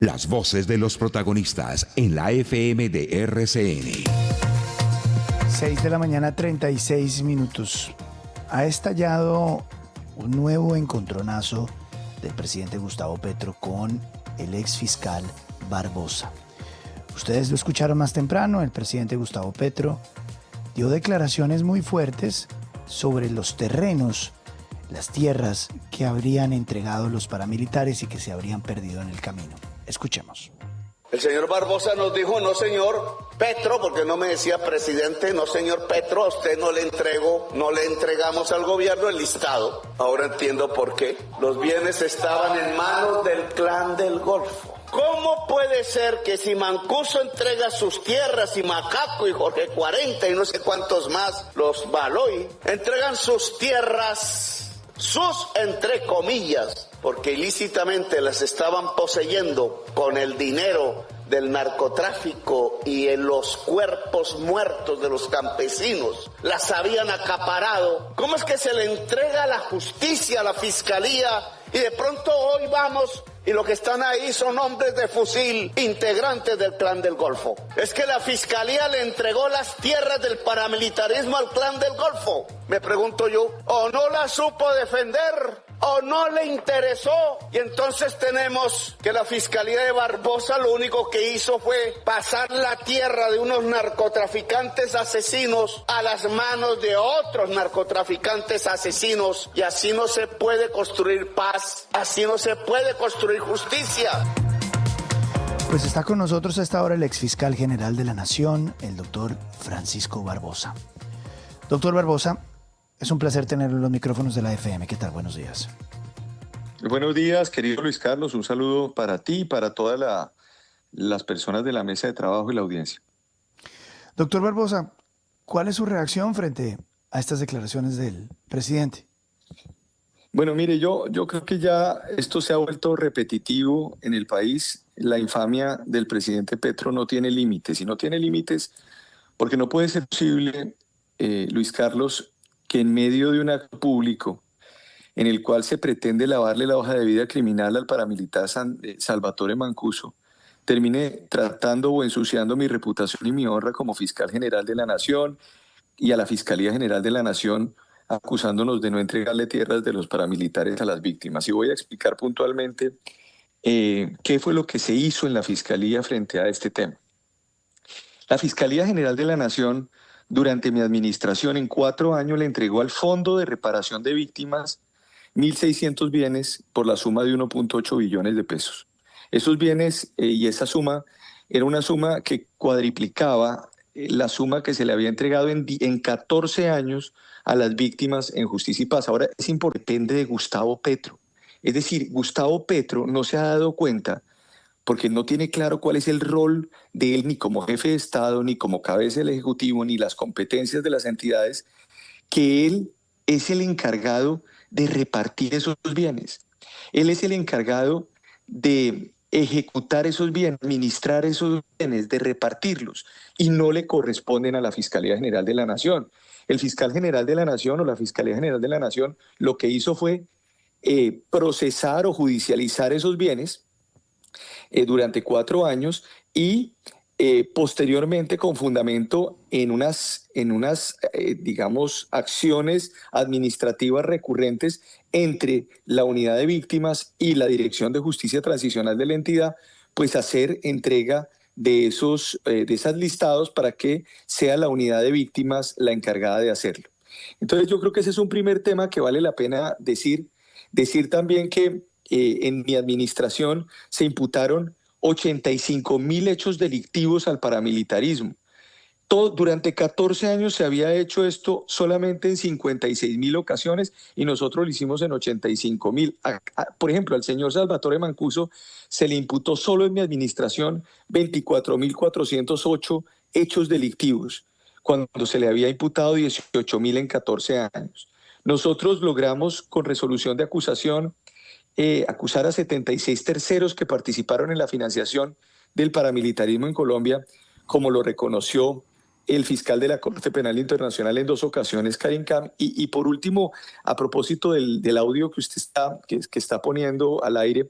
Las voces de los protagonistas en la FM de RCN. 6 de la mañana, 36 minutos. Ha estallado un nuevo encontronazo del presidente Gustavo Petro con el ex fiscal Barbosa. Ustedes lo escucharon más temprano, el presidente Gustavo Petro dio declaraciones muy fuertes sobre los terrenos, las tierras que habrían entregado los paramilitares y que se habrían perdido en el camino. Escuchemos. El señor Barbosa nos dijo, no señor Petro, porque no me decía presidente, no señor Petro, a usted no le entregamos al gobierno el listado. Ahora entiendo por qué. Los bienes estaban en manos del Clan del Golfo. ¿Cómo puede ser que si Mancuso entrega sus tierras y Macaco y Jorge 40 y no sé cuántos más, los Baloy, entregan sus tierras, sus entre comillas, porque ilícitamente las estaban poseyendo con el dinero del narcotráfico y en los cuerpos muertos de los campesinos, las habían acaparado? ¿Cómo es que se le entrega a la justicia, a la fiscalía, y de pronto hoy vamos y lo que están ahí son hombres de fusil, integrantes del Clan del Golfo? Es que la fiscalía le entregó las tierras del paramilitarismo al Clan del Golfo. Me pregunto yo, ¿o no la supo defender? ¿O no le interesó? Y entonces tenemos que la Fiscalía de Barbosa lo único que hizo fue pasar la tierra de unos narcotraficantes asesinos a las manos de otros narcotraficantes asesinos. Y así no se puede construir paz, así no se puede construir justicia. Pues está con nosotros a esta hora el exfiscal general de la Nación, el doctor Francisco Barbosa. Doctor Barbosa, es un placer tenerlo en los micrófonos de la FM. ¿Qué tal? Buenos días. Buenos días, querido Luis Carlos. Un saludo para ti y para todas las personas de la mesa de trabajo y la audiencia. Doctor Barbosa, ¿cuál es su reacción frente a estas declaraciones del presidente? Bueno, mire, yo creo que ya esto se ha vuelto repetitivo en el país. La infamia del presidente Petro no tiene límites, y no tiene límites porque no puede ser posible, Luis Carlos, que en medio de un acto público en el cual se pretende lavarle la hoja de vida criminal al paramilitar Salvatore Mancuso, termine tratando o ensuciando mi reputación y mi honra como fiscal general de la Nación, y a la Fiscalía General de la Nación acusándonos de no entregarle tierras de los paramilitares a las víctimas. Y voy a explicar puntualmente qué fue lo que se hizo en la Fiscalía frente a este tema. La Fiscalía General de la Nación, durante mi administración, en 4 años le entregó al Fondo de Reparación de Víctimas 1.600 bienes por la suma de 1.8 billones de pesos. Esos bienes y esa suma era una suma que cuadriplicaba la suma que se le había entregado en 14 años a las víctimas en Justicia y Paz. Ahora, es importante, depende de Gustavo Petro. Es decir, Gustavo Petro no se ha dado cuenta, porque no tiene claro cuál es el rol de él ni como jefe de Estado, ni como cabeza del Ejecutivo, ni las competencias de las entidades, que él es el encargado de repartir esos bienes. Él es el encargado de ejecutar esos bienes, administrar esos bienes, de repartirlos, y no le corresponden a la Fiscalía General de la Nación. El fiscal general de la Nación o la Fiscalía General de la Nación lo que hizo fue procesar o judicializar esos bienes durante 4 años y posteriormente con fundamento en unas digamos, acciones administrativas recurrentes entre la unidad de víctimas y la Dirección de Justicia Transicional de la entidad, pues hacer entrega de esos listados para que sea la unidad de víctimas la encargada de hacerlo. Entonces yo creo que ese es un primer tema que vale la pena decir. Decir también que en mi administración se imputaron 85.000 hechos delictivos al paramilitarismo. Durante 14 años se había hecho esto solamente en 56.000 ocasiones y nosotros lo hicimos en 85.000. Por ejemplo, al señor Salvatore Mancuso se le imputó solo en mi administración 24.408 hechos delictivos, cuando se le había imputado 18.000 en 14 años. Nosotros logramos, con resolución de acusación, acusar a 76 terceros que participaron en la financiación del paramilitarismo en Colombia, como lo reconoció el fiscal de la Corte Penal Internacional en 2 ocasiones, Karim Khan. Y por último, a propósito del audio que usted está poniendo al aire,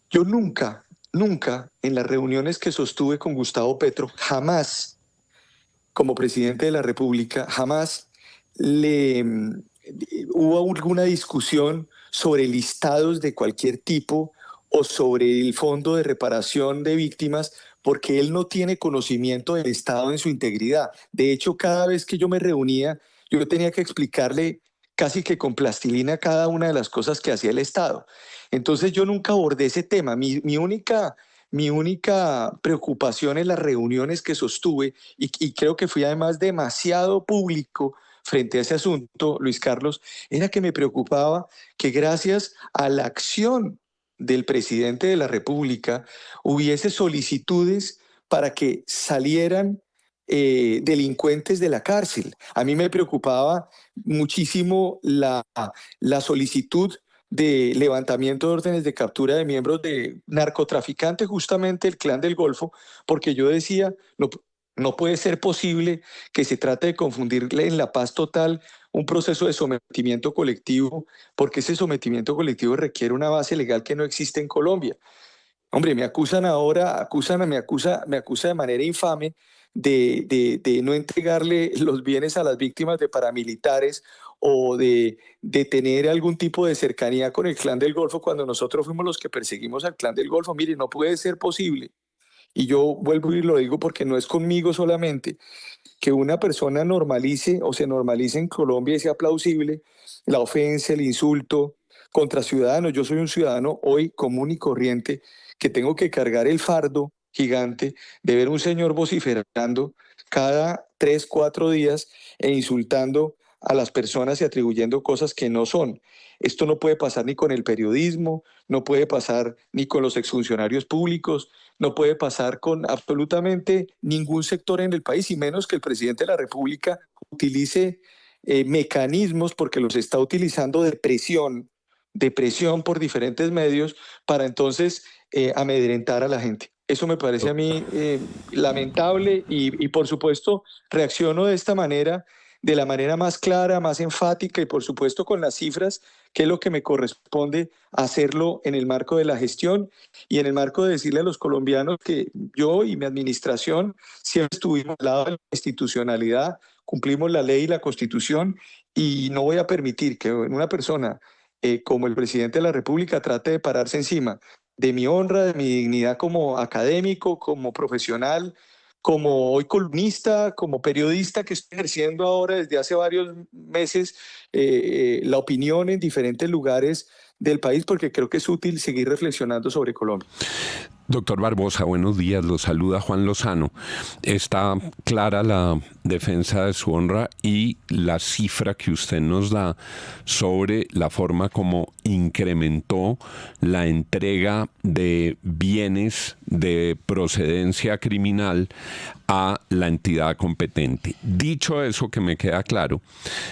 yo nunca nunca en las reuniones que sostuve con Gustavo Petro, jamás, como presidente de la República, jamás hubo alguna discusión sobre listados de cualquier tipo o sobre el fondo de reparación de víctimas, porque él no tiene conocimiento del Estado en su integridad. De hecho, cada vez que yo me reunía, yo tenía que explicarle casi que con plastilina cada una de las cosas que hacía el Estado. Entonces yo nunca abordé ese tema. Mi única preocupación en las reuniones que sostuve, y creo que fui además demasiado público frente a ese asunto, Luis Carlos, era que me preocupaba que gracias a la acción del presidente de la República hubiese solicitudes para que salieran delincuentes de la cárcel. A mí me preocupaba muchísimo la solicitud de levantamiento de órdenes de captura de miembros de narcotraficantes, justamente el Clan del Golfo, porque yo decía, no puede ser posible que se trate de confundirle en la paz total un proceso de sometimiento colectivo, porque ese sometimiento colectivo requiere una base legal que no existe en Colombia. Hombre, me acusan ahora, me acusa de manera infame de no entregarle los bienes a las víctimas de paramilitares o de tener algún tipo de cercanía con el Clan del Golfo cuando nosotros fuimos los que perseguimos al Clan del Golfo. Mire, no puede ser posible. Y yo vuelvo y lo digo porque no es conmigo solamente, que una persona normalice o se normalice en Colombia y sea plausible la ofensa, el insulto contra ciudadanos. Yo soy un ciudadano hoy común y corriente que tengo que cargar el fardo gigante de ver un señor vociferando cada 3, 4 días e insultando a las personas y atribuyendo cosas que no son. Esto no puede pasar ni con el periodismo, no puede pasar ni con los exfuncionarios públicos, no puede pasar con absolutamente ningún sector en el país, y menos que el presidente de la República utilice mecanismos, porque los está utilizando de presión por diferentes medios para entonces amedrentar a la gente. Eso me parece a mí lamentable y por supuesto reacciono de esta manera, de la manera más clara, más enfática y por supuesto con las cifras, que es lo que me corresponde hacerlo en el marco de la gestión y en el marco de decirle a los colombianos que yo y mi administración siempre estuvimos al lado de la institucionalidad, cumplimos la ley y la Constitución, y no voy a permitir que una persona como el presidente de la República trate de pararse encima de mi honra, de mi dignidad como académico, como profesional, como hoy columnista, como periodista que estoy ejerciendo ahora desde hace varios meses la opinión en diferentes lugares del país, porque creo que es útil seguir reflexionando sobre Colombia. Doctor Barbosa, buenos días. Lo saluda Juan Lozano. Está clara la defensa de su honra y la cifra que usted nos da sobre la forma como incrementó la entrega de bienes de procedencia criminal a la entidad competente. Dicho eso, que me queda claro,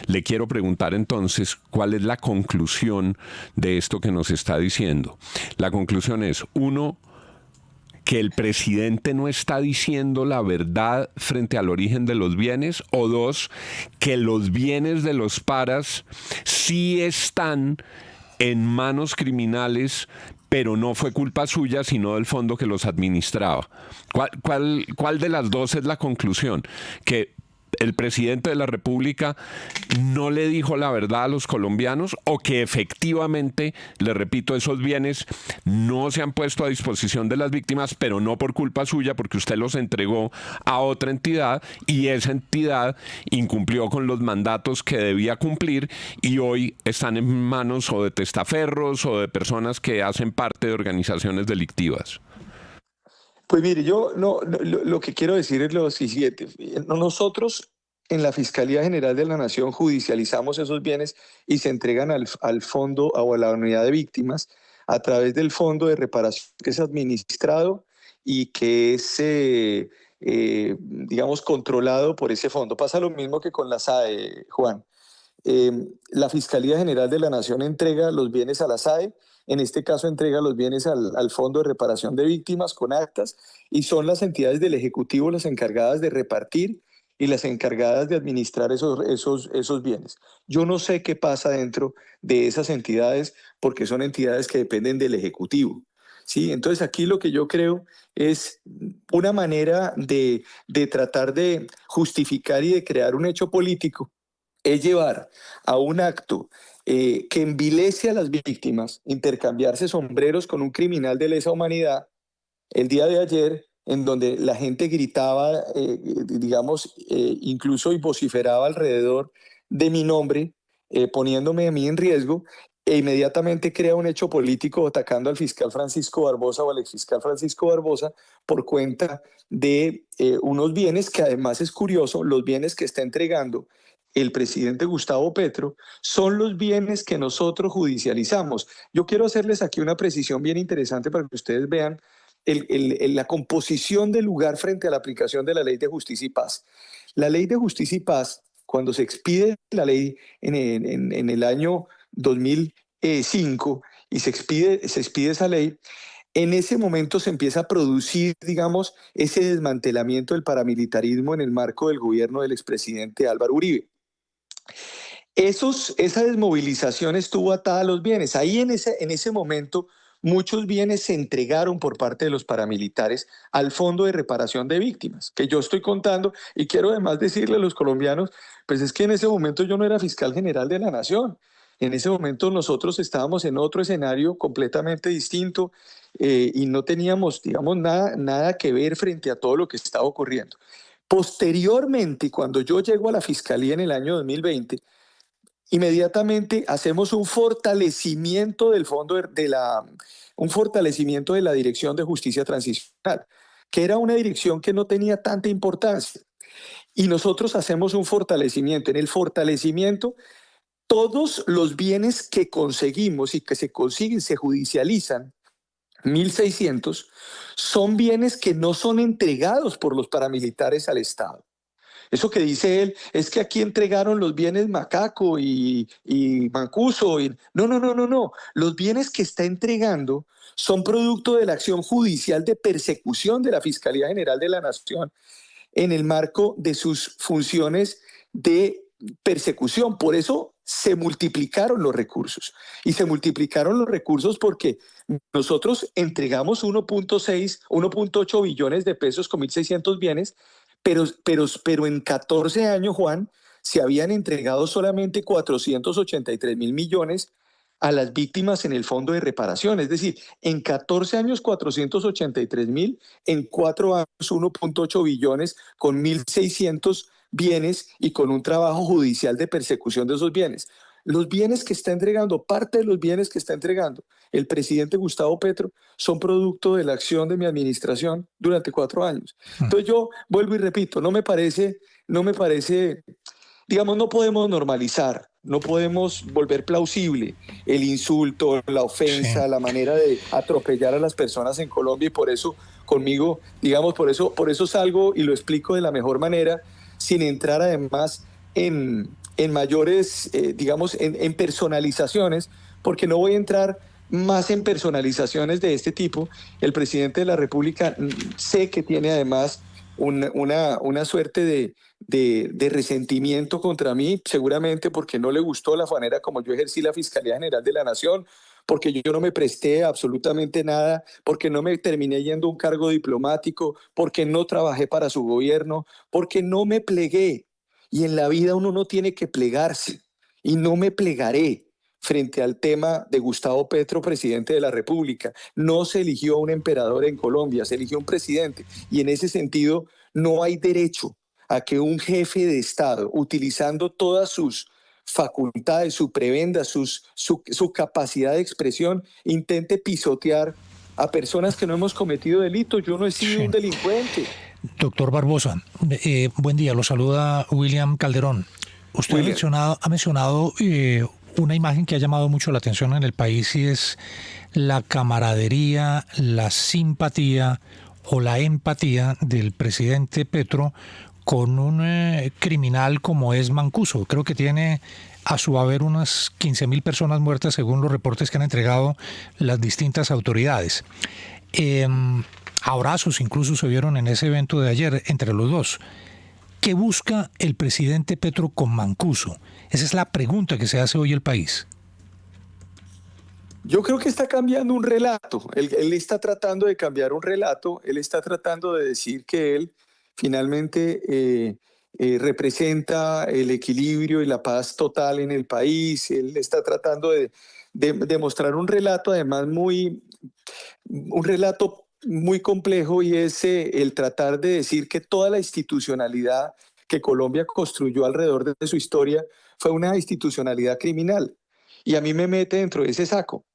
le quiero preguntar entonces cuál es la conclusión de esto que nos está diciendo. La conclusión es, uno, que el presidente no está diciendo la verdad frente al origen de los bienes, o dos, que los bienes de los paras sí están en manos criminales, pero no fue culpa suya, sino del fondo que los administraba. ¿Cuál de las dos es la conclusión? Que el presidente de la República no le dijo la verdad a los colombianos, o que efectivamente, le repito, esos bienes no se han puesto a disposición de las víctimas, pero no por culpa suya, porque usted los entregó a otra entidad y esa entidad incumplió con los mandatos que debía cumplir y hoy están en manos o de testaferros o de personas que hacen parte de organizaciones delictivas? Pues mire, yo lo que quiero decir es lo siguiente. Nosotros en la Fiscalía General de la Nación judicializamos esos bienes y se entregan al fondo o a la unidad de víctimas a través del fondo de reparación que es administrado y que es, digamos, controlado por ese fondo. Pasa lo mismo que con la SAE, Juan. La Fiscalía General de la Nación entrega los bienes a la SAE, en este caso entrega los bienes al Fondo de Reparación de Víctimas con actas, y son las entidades del Ejecutivo las encargadas de repartir y las encargadas de administrar esos bienes. Yo no sé qué pasa dentro de esas entidades, porque son entidades que dependen del Ejecutivo. ¿sí? Entonces aquí lo que yo creo es una manera de tratar de justificar y de crear un hecho político, es llevar a un acto que envilece a las víctimas, intercambiarse sombreros con un criminal de lesa humanidad el día de ayer, en donde la gente gritaba, incluso y vociferaba alrededor de mi nombre, poniéndome a mí en riesgo, e inmediatamente crea un hecho político atacando al fiscal Francisco Barbosa o al exfiscal Francisco Barbosa por cuenta de unos bienes que además es curioso, los bienes que está entregando el presidente Gustavo Petro son los bienes que nosotros judicializamos. Yo quiero hacerles aquí una precisión bien interesante para que ustedes vean la composición del lugar frente a la aplicación de la Ley de Justicia y Paz. La Ley de Justicia y Paz, cuando se expide la ley en el año 2005 y se expide esa ley, en ese momento se empieza a producir, digamos, ese desmantelamiento del paramilitarismo en el marco del gobierno del expresidente Álvaro Uribe. Esa desmovilización estuvo atada a los bienes. Ahí en ese momento muchos bienes se entregaron por parte de los paramilitares al Fondo de Reparación de Víctimas, que yo estoy contando, y quiero además decirle a los colombianos, pues es que en ese momento yo no era fiscal general de la Nación. En ese momento nosotros estábamos en otro escenario completamente distinto y no teníamos, digamos, nada que ver frente a todo lo que estaba ocurriendo. Posteriormente, cuando yo llego a la fiscalía en el año 2020, inmediatamente hacemos un fortalecimiento del fondo un fortalecimiento de la Dirección de Justicia Transicional, que era una dirección que no tenía tanta importancia. Y nosotros hacemos un fortalecimiento. En el fortalecimiento, todos los bienes que conseguimos y que se consiguen, se judicializan, 1.600, son bienes que no son entregados por los paramilitares al Estado. Eso que dice él es que aquí entregaron los bienes Macaco y Mancuso. No. Los bienes que está entregando son producto de la acción judicial de persecución de la Fiscalía General de la Nación en el marco de sus funciones de persecución. Por eso se multiplicaron los recursos. Y se multiplicaron los recursos porque nosotros entregamos 1.8 billones de pesos con 1.600 bienes, pero en 14 años, Juan, se habían entregado solamente 483.000 millones a las víctimas en el Fondo de Reparación. Es decir, en 14 años 483.000, en 4 años 1.8 billones con 1.600 bienes y con un trabajo judicial de persecución de esos bienes. Los bienes que está entregando, parte de los bienes que está entregando el presidente Gustavo Petro son producto de la acción de mi administración durante 4 años. Entonces yo vuelvo y repito, no me parece, digamos, no podemos normalizar, no podemos volver plausible el insulto, la ofensa, la manera de atropellar a las personas en Colombia, y por eso conmigo, digamos, por eso salgo y lo explico de la mejor manera, sin entrar además en mayores, digamos, en personalizaciones, porque no voy a entrar más en personalizaciones de este tipo. El presidente de la República sé que tiene además una suerte de resentimiento contra mí, seguramente porque no le gustó la manera como yo ejercí la Fiscalía General de la Nación, porque yo no me presté absolutamente nada, porque no me terminé yendo a un cargo diplomático, porque no trabajé para su gobierno, porque no me plegué. Y en la vida uno no tiene que plegarse, y no me plegaré frente al tema de Gustavo Petro, presidente de la República. No se eligió un emperador en Colombia, se eligió un presidente, y en ese sentido no hay derecho a que un jefe de Estado, utilizando todas sus facultades, su prebenda, su capacidad de expresión, intente pisotear a personas que no hemos cometido delitos. Yo no he sido un delincuente. Doctor Barbosa, buen día, lo saluda William Calderón. Usted ha mencionado una imagen que ha llamado mucho la atención en el país, y es la camaradería, la simpatía o la empatía del presidente Petro con un criminal como es Mancuso. Creo que tiene a su haber unas 15.000 personas muertas según los reportes que han entregado las distintas autoridades. Abrazos incluso se vieron en ese evento de ayer entre los dos. ¿Qué busca el presidente Petro con Mancuso? Esa es la pregunta que se hace hoy el país. Yo creo que está cambiando un relato. Él está tratando de cambiar un relato. Él está tratando de decir que él finalmente representa el equilibrio y la paz total en el país. Él está tratando de mostrar un relato, además, un relato muy complejo, y es el tratar de decir que toda la institucionalidad que Colombia construyó alrededor de su historia fue una institucionalidad criminal. Y a mí me mete dentro de ese saco.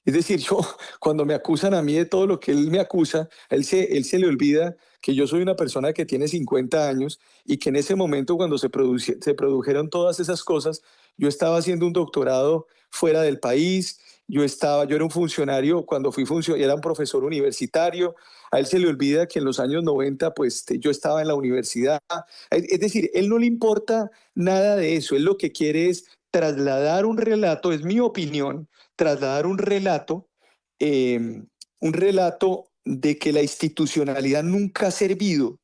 Es decir, yo, cuando me acusan a mí de todo lo que él me acusa, él se le olvida que yo soy una persona que tiene 50 años y que en ese momento, cuando se produjeron todas esas cosas, yo estaba haciendo un doctorado fuera del país. Yo era un funcionario, cuando fui funcionario, era un profesor universitario. A él se le olvida que en los años 90, pues yo estaba en la universidad. Es decir, él no le importa nada de eso. Él lo que quiere es trasladar un relato, es mi opinión, trasladar un relato de que la institucionalidad nunca ha servido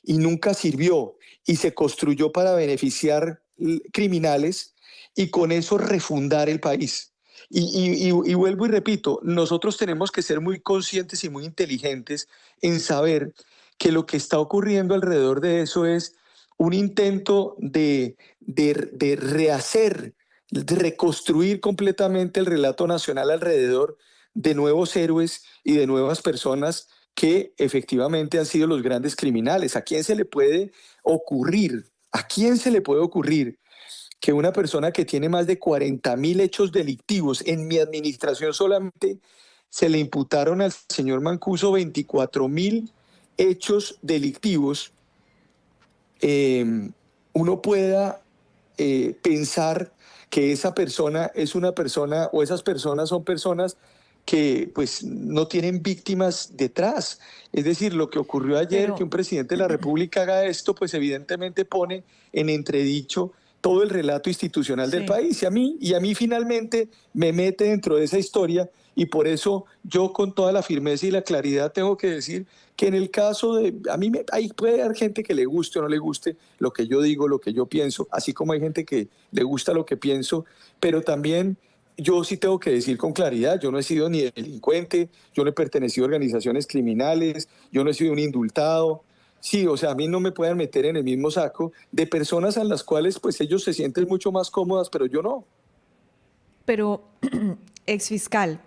y nunca sirvió y se construyó para beneficiar criminales y con eso refundar el país. Y vuelvo y repito, nosotros tenemos que ser muy conscientes y muy inteligentes en saber que lo que está ocurriendo alrededor de eso es un intento de rehacer, de reconstruir completamente el relato nacional alrededor de nuevos héroes y de nuevas personas que efectivamente han sido los grandes criminales. ¿A quién se le puede ocurrir? ¿A quién se le puede ocurrir que una persona que tiene más de 40.000 hechos delictivos en mi administración solamente se le imputaron al señor Mancuso 24.000 hechos delictivos? Uno pueda pensar que esa persona es una persona, o esas personas son personas que pues no tienen víctimas detrás. Es decir, lo que ocurrió ayer, que un presidente de la República haga esto, pues evidentemente pone en entredicho todo el relato institucional del país. Y a mí finalmente me mete dentro de esa historia, y por eso yo, con toda la firmeza y la claridad, tengo que decir que en el caso de, ahí puede haber gente que le guste o no le guste lo que yo digo, lo que yo pienso, así como hay gente que le gusta lo que pienso, pero también yo sí tengo que decir con claridad, yo no he sido ni delincuente, yo no he pertenecido a organizaciones criminales, yo no he sido un indultado. Sí, o sea, a mí no me pueden meter en el mismo saco de personas a las cuales pues ellos se sienten mucho más cómodas, pero yo no. Pero, exfiscal,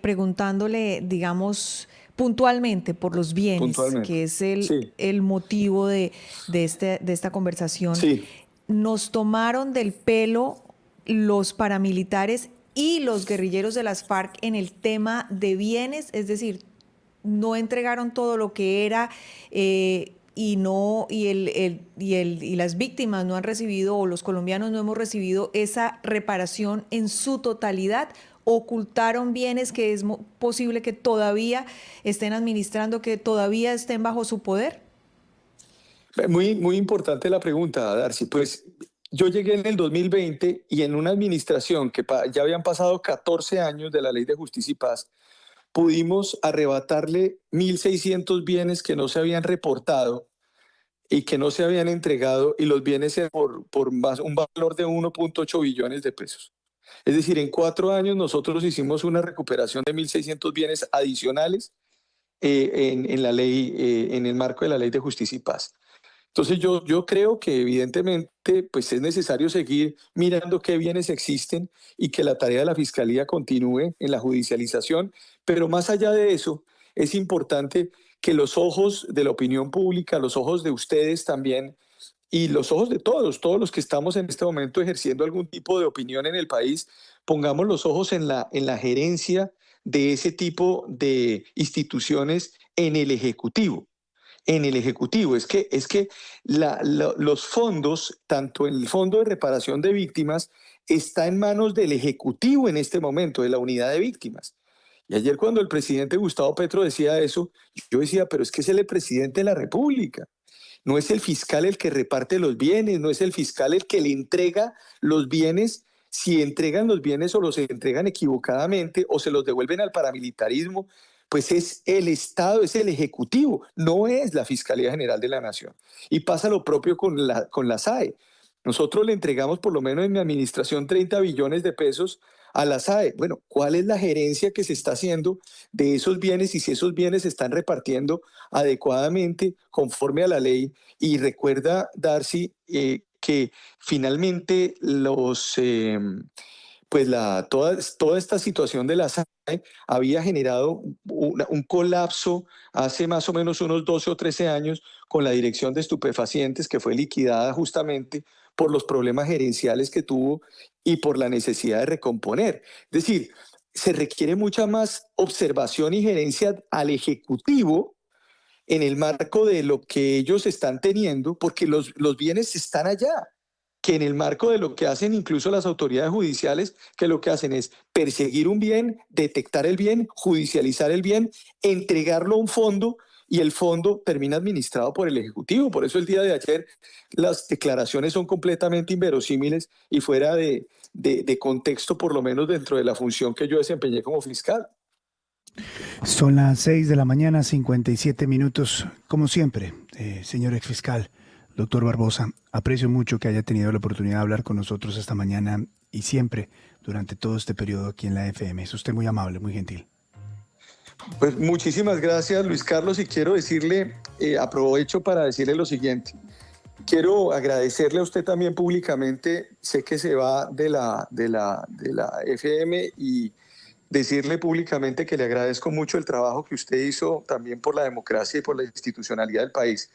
preguntándole, digamos, puntualmente por los bienes, Puntualmente. que es Sí, el motivo de esta conversación, sí. nos tomaron del pelo los paramilitares y los guerrilleros de las FARC en el tema de bienes, es decir, no entregaron todo lo que era y las víctimas no han recibido, o los colombianos no hemos recibido esa reparación en su totalidad. Ocultaron bienes que es posible que todavía estén administrando, que todavía estén bajo su poder. Muy, muy importante la pregunta, Darcy. Pues yo llegué en el 2020 y en una administración que ya habían pasado 14 años de la Ley de Justicia y Paz, pudimos arrebatarle 1.600 bienes que no se habían reportado y que no se habían entregado, y los bienes por más, un valor de 1.8 billones de pesos. Es decir, en 4 años nosotros hicimos una recuperación de 1.600 bienes adicionales en la ley, en el marco de la Ley de Justicia y Paz. Entonces yo creo que evidentemente pues es necesario seguir mirando qué bienes existen y que la tarea de la Fiscalía continúe en la judicialización, pero más allá de eso es importante que los ojos de la opinión pública, los ojos de ustedes también, y los ojos de todos los que estamos en este momento ejerciendo algún tipo de opinión en el país, pongamos los ojos en la gerencia de ese tipo de instituciones en el Ejecutivo. En el Ejecutivo. Es que los fondos, tanto el Fondo de Reparación de Víctimas, está en manos del Ejecutivo en este momento, de la Unidad de Víctimas. Y ayer, cuando el presidente Gustavo Petro decía eso, yo decía, pero es que es el presidente de la República. No es el fiscal el que reparte los bienes, no es el fiscal el que le entrega los bienes, si entregan los bienes o los entregan equivocadamente o se los devuelven al paramilitarismo. Pues es el Estado, es el Ejecutivo, no es la Fiscalía General de la Nación. Y pasa lo propio con la SAE. Nosotros le entregamos, por lo menos en mi administración, 30 billones de pesos a la SAE. Bueno, ¿cuál es la gerencia que se está haciendo de esos bienes y si esos bienes se están repartiendo adecuadamente conforme a la ley? Y recuerda, Darcy, que finalmente toda esta situación de la SAE había generado un colapso hace más o menos unos 12 o 13 años con la Dirección de Estupefacientes, que fue liquidada justamente por los problemas gerenciales que tuvo y por la necesidad de recomponer. Es decir, se requiere mucha más observación y gerencia al Ejecutivo en el marco de lo que ellos están teniendo, porque los bienes están allá, que en el marco de lo que hacen incluso las autoridades judiciales, que lo que hacen es perseguir un bien, detectar el bien, judicializar el bien, entregarlo a un fondo y el fondo termina administrado por el Ejecutivo. Por eso el día de ayer las declaraciones son completamente inverosímiles y fuera de contexto, por lo menos dentro de la función que yo desempeñé como fiscal. Son las 6 de la mañana, 57 minutos. Como siempre, señor exfiscal, doctor Barbosa, aprecio mucho que haya tenido la oportunidad de hablar con nosotros esta mañana y siempre durante todo este periodo aquí en la FM. Es usted muy amable, muy gentil. Pues muchísimas gracias, Luis Carlos, y quiero decirle, aprovecho para decirle lo siguiente. Quiero agradecerle a usted también públicamente, sé que se va de la FM, y decirle públicamente que le agradezco mucho el trabajo que usted hizo también por la democracia y por la institucionalidad del país.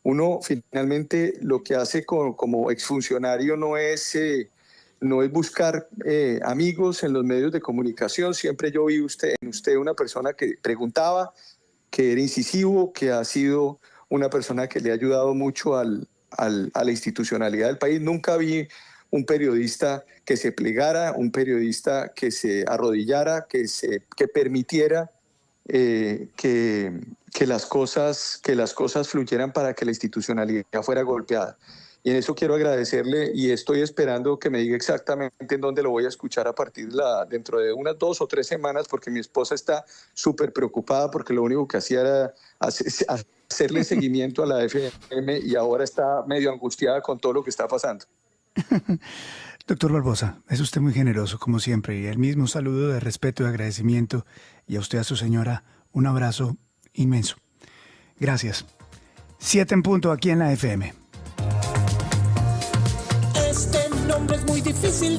Uno finalmente lo que hace como exfuncionario no es buscar amigos en los medios de comunicación. Siempre yo vi en usted una persona que preguntaba, que era incisivo, que ha sido una persona que le ha ayudado mucho a la institucionalidad del país. Nunca vi un periodista que se plegara, un periodista que se arrodillara, que permitiera que las cosas fluyeran para que la institucionalidad fuera golpeada. Y en eso quiero agradecerle y estoy esperando que me diga exactamente en dónde lo voy a escuchar dentro de unas 2 o 3 semanas, porque mi esposa está súper preocupada porque lo único que hacía era hacerle seguimiento a la FM y ahora está medio angustiada con todo lo que está pasando. Doctor Barbosa, es usted muy generoso, como siempre, y el mismo saludo de respeto y agradecimiento, y a usted, a su señora, un abrazo inmenso. Gracias. 7 en punto aquí en la FM. Este nombre es muy difícil de